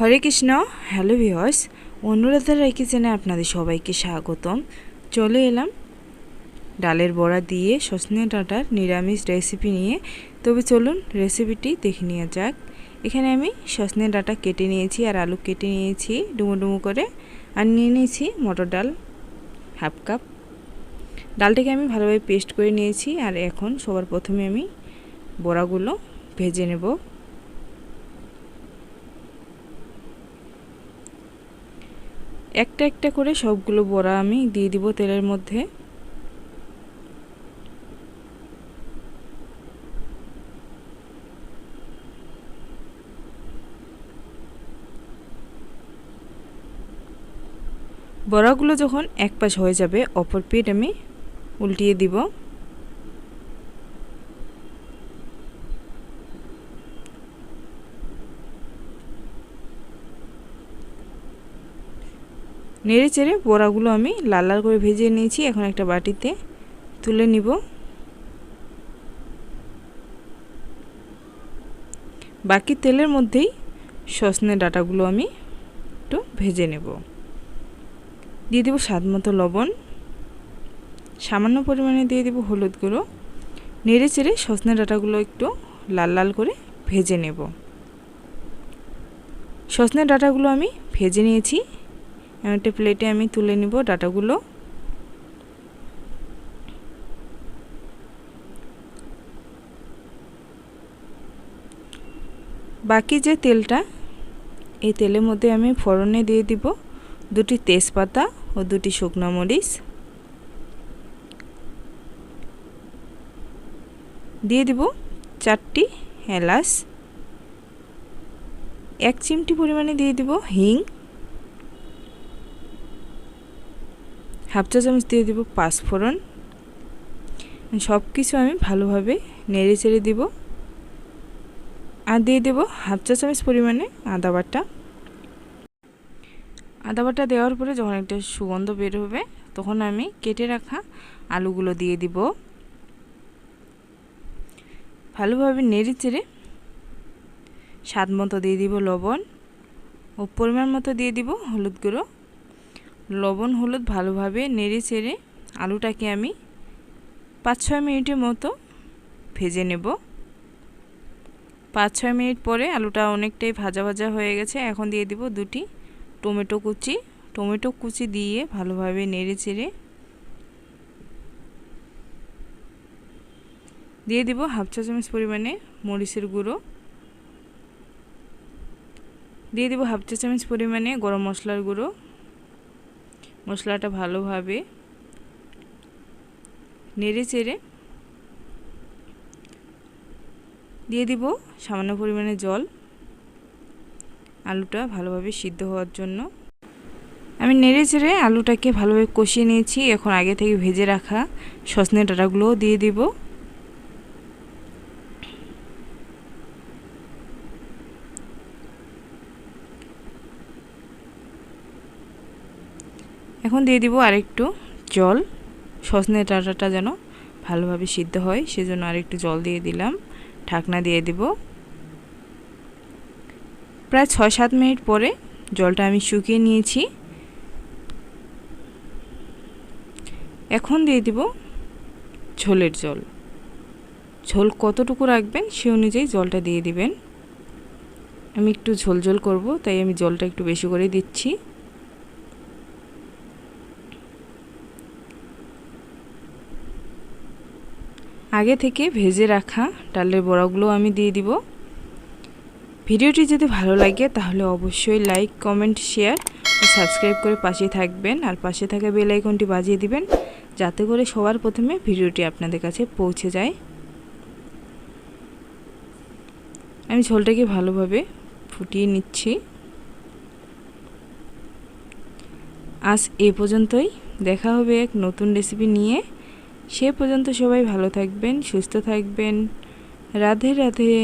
হরে Krishna. Hello viewers, অনুরাধারাই কিচেনে আপনাদের সবাইকে স্বাগতম। চলে এলাম ডালের বড়া দিয়ে সজনে ডাঁটার নিরামিষ রেসিপি নিয়ে। তবে চলুন রেসিপিটি দেখে নেওয়া যাক। এখানে আমি সজনে ডাঁটা কেটে নিয়েছি আর আলু কেটে নিয়েছি ডুমো ডুমো করে, আর নিয়ে নিয়েছি মটর ডাল হাফ কাপ। ডালটাকে আমি ভালোভাবে পেস্ট করে নিয়েছি। আর এখন সবার প্রথমে আমি বড়াগুলো ভেজে নেব। একটা একটা করে সবগুলো বড়া আমি দিয়ে দিব তেলের মধ্যে। বড়াগুলো যখন এক পাশ হয়ে যাবে, অপর পিঠ আমি উল্টিয়ে দিব। নেড়ে চেড়ে বড়াগুলো আমি লাল লাল করে ভেজে নিয়েছি। এখন একটা বাটিতে তুলে নিব। বাকি তেলের মধ্যেই সজনে ডাঁটাগুলো আমি একটু ভেজে নেব। দিয়ে দেব স্বাদ মতো লবণ, সামান্য পরিমাণে দিয়ে দেব হলুদ গুঁড়ো। নেড়ে চেড়ে সজনে ডাঁটাগুলো একটু লাল লাল করে ভেজে নেব। সজনে ডাঁটাগুলো আমি ভেজে নিয়েছি। একটা প্লেটে আমি তুলে নিব ডাঁটাগুলো। বাকি যে তেলটা, এই তেলের মধ্যে আমি ফোড়নে দিয়ে দিব দুটি তেজপাতা ও দুটি শুকনো মরিচ। দিয়ে দিব 4টি এলাচ। 1 চিমটি পরিমাণে দিয়ে দিব হিং। হাফ চা চামচ দিয়ে দিব পাঁচফোড়ন। সব কিছু আমি ভালোভাবে নেড়ে চেড়ে দিব। আর দিয়ে দেব হাফ চা চামচ পরিমাণে আদা বাটা। আদা বাটা দেওয়ার পরে যখন একটা সুগন্ধ বের হবে, তখন আমি কেটে রাখা আলুগুলো দিয়ে দিব। ভালোভাবে নেড়ে চেড়ে স্বাদ মতো দিয়ে দিব লবণ ও পরিমাণ মতো দিয়ে দিব হলুদ গুঁড়ো। লবণ হলুদ ভালোভাবে নেড়ে চেড়ে আলুটাকে আমি 5-6 মিনিটের মতো ভেজে নেব। 5-6 মিনিট পরে আলুটা অনেকটাই ভাজা ভাজা হয়ে গেছে। এখন দিয়ে দিব দুটি টমেটো কুচি। টমেটো কুচি দিয়ে ভালোভাবে নেড়ে চেড়ে দিয়ে দিব হাফ চা চামচ পরিমাণে মরিচের গুঁড়ো। দিয়ে দিব হাফ চা চামচ পরিমাণে গরম মশলার গুঁড়ো। মশলাটা ভালোভাবে নেড়ে চেড়ে দিয়ে দিব সামান্য পরিমাণে জল, আলুটা ভালোভাবে সিদ্ধ হওয়ার জন্য। আমি নেড়ে চেড়ে আলুটাকে ভালোভাবে কষিয়ে নিয়েছি। এখন আগে থেকে ভেজে রাখা সজনে ডাঁটাগুলোও দিয়ে দিব। এখন দিয়ে দিব আরেকটু জল। সজনে ডাঁটাটা যেন ভালোভাবে সিদ্ধ হয়, সেজন্য আরেকটু জল দিয়ে দিলাম। ঢাকনা দিয়ে দিব। প্রায় 6-7 মিনিট পরে জলটা আমি শুকিয়ে নিয়েছি। এখন দিয়ে দিব ঝোলের জল। ঝোল কতটুকু রাখবেন সে অনুযায়ী জলটা দিয়ে দিবেন। আমি একটু ঝোল ঝোল করব, তাই আমি জলটা একটু বেশি করে দিচ্ছি। আগে থেকে ভেজে রাখা ডালের বড়াগুলো আমি দিয়ে দিব। ভিডিওটি যদি ভালো লাগে তাহলে অবশ্যই লাইক, কমেন্ট, শেয়ার ও সাবস্ক্রাইব করে পাশে থাকবেন। আর পাশে থাকা বেল আইকনটি বাজিয়ে দিবেন, যাতে করে সবার প্রথমে ভিডিওটি আপনাদের কাছে পৌঁছে যায়। আমি ঝোলটাকে ভালোভাবে ফুটিয়ে নিচ্ছি। আজ এ পর্যন্তই। দেখা হবে এক নতুন রেসিপি নিয়ে। সে পর্যন্ত সবাই ভালো থাকবেন, সুস্থ থাকবেন। রাধে রাধে।